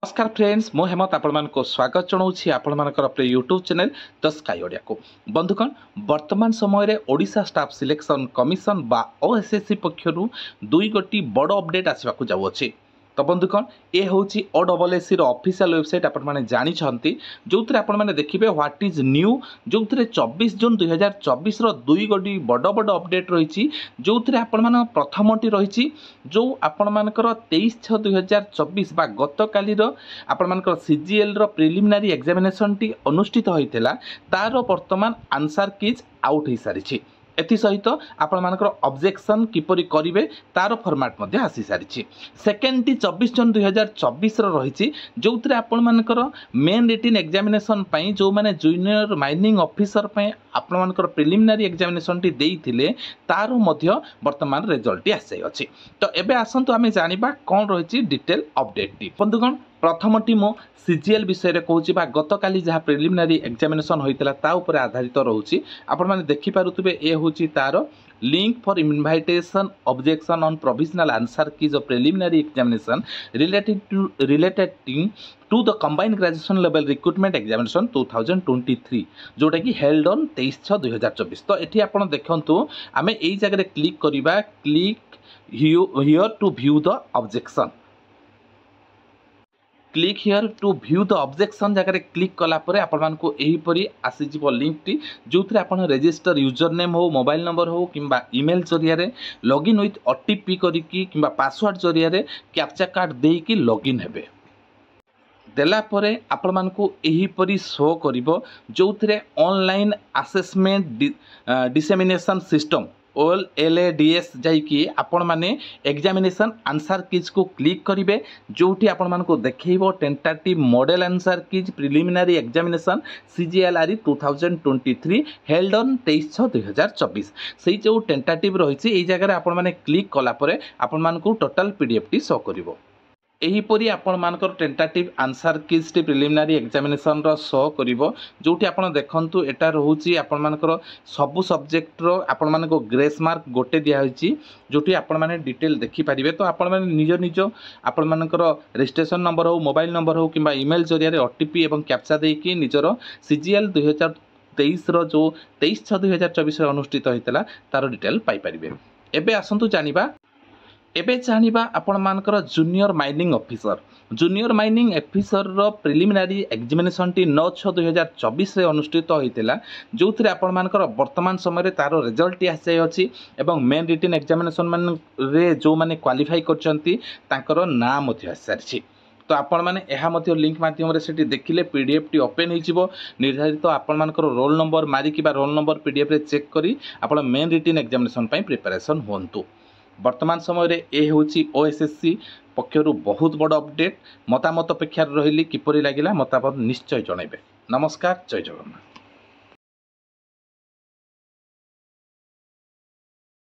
नमस्कार फ्रेंड्स मु हेमंत आपण को स्वागत जनाऊँगी आपण प्रिय YouTube channel the sky Odia को। बंधुगण वर्तमान समय रे ओडिशा स्टाफ सिलेक्शन कमिशन बा ओएसएससी पक्षरु दुई गोटी बड़ अपडेट आसवाक जाऊँगी। तो बंधुगण ये हूँ ओडब्ल्यूएससी ऑफिशियल वेबसाइट आपण मैंने जानी जो आपण मैंने देखिए व्हाट इज न्यू जो 24 जून 2024 दुई गोटी बड़ बड़ अपडेट रही जो आपण प्रथमटी रही जो आपण मानकर 23/6/2024 बा गत काली आपण मानकर सीजीएल प्रिलिमिनारी एग्जामिनेशन टी अनुष्ठित होइथिला तार वर्तमान आंसर कीज आउट हो सारी एसहित आपण मानकर ऑब्जेक्शन किपरि करिवे तार फॉर्मेट मध्ये आसी सारी। सेकेंड टी 24 जून 2024 रही जो आपण मानकर मेन रिटन एग्जामिनेशन पई जो माने जूनियर माइनिंग ऑफिसर पई आपण मानकर प्रिलिमिनारी एग्जामिनेशन टी देइथिले तार मध्ये वर्तमान रिजल्ट आसी अछि। तो एबे आसंतु आमे जानिबा कोन रही डिटेल अपडेट टी। बंधुगण प्रथमटी मो सीजीएल विषय कहूँ गत काली जहाँ प्रिलिमिनारी एग्जामिनेशन होता ता उपर आधारित रोचे आपण मैंने देखिपे ये हूँ तार link for invitation objection on provisional answer keys of preliminary examination related to the combined graduation level recruitment examination 2023 जोटा कि हेल्ड ऑन 23/6/2024। तो ये आप देखु आम यही जगह क्लिक करवा click here to view the objection click here to view the objection जगह क्लिक कलापर आपको यहीपरी आसीज लिंक टी जो थे आप रजिस्टर यूजर नेम हो मोबाइल नंबर हो कि ईमेल जरिया लॉगिन विथ ओटीपी करी पासवर्ड जरिया कैप्चा कार्ड देकी लॉगिन हेबे देलापर आपण मानकु एहीपरी शो करिवो जो थे online assessment dissemination system OLADS जाइए आपण माने एग्जामिनेशन आंसर कीज को क्लिक करेंगे जोटी आपण मानकु देखैबो tentative model answer keys preliminary examination CGLRE 2023 held on 23/6/2024 से जो टेंटेटिव रही है जगह आपण माने क्लिक कलापर आपण मानकु टोटल पीडीएफ टी शो करिवो। एहीपरी आपण मानकर टेंटेटिव आंसर कीज टी प्रिलिमिनारी एग्जामिनेशन रो शो करिवो जोटी आपण देखंतु एटा रहउची आपण मानकर सबु सब्जेक्ट रो आपण मानको ग्रेस मार्क गोटे दिया होईची जोटी आपण माने डिटेल देखि परिबे। तो आपण माने निज निज आपण मानकर रजिस्ट्रेशन नंबर हो मोबाइल नंबर हो किबा ईमेल जरिया ओटीपी एवं कैप्चा देकी निजरो CGL 2023 रो जो 23/6/2024 अनुष्ठित होइतला तार डिटेल पाई परिबे। एबे आसंतु जानिबा एबे जानिबा आपण मानकर जूनियर माइनिंग ऑफिसर रो प्रिलिमिनारी एग्जामिनेशन टी 9/6/2024 रे अनुष्ठित होइतिला जो थे आपण मानकर वर्तमान समय तार रिजल्ट आसे अछि एवं मेन रिटन एग्जामिनेशन मान रे जो माने क्वालिफाई करचंती तांकर नाम मध्ये आसारछि। तो आपण माने एहा मध्ये लिंक माध्यम रे सेठी देखिले पीडीएफ टी ओपन होइजिवो निर्धारित आपण मानकर रोल नंबर मारी किबा रोल नंबर पीडीएफ रे चेक करी आपण मेन रिटन एग्जामिनेशन पई प्रिपरेशन होंतु। वर्तमान समय रे ए होची ओएसएससी पक्षरु बहुत बड़ अपडेट मतामत अपेक्षा रही किपरि लागिला मतामत निश्चय जणाइबे। नमस्कार, जय जगन्नाथ।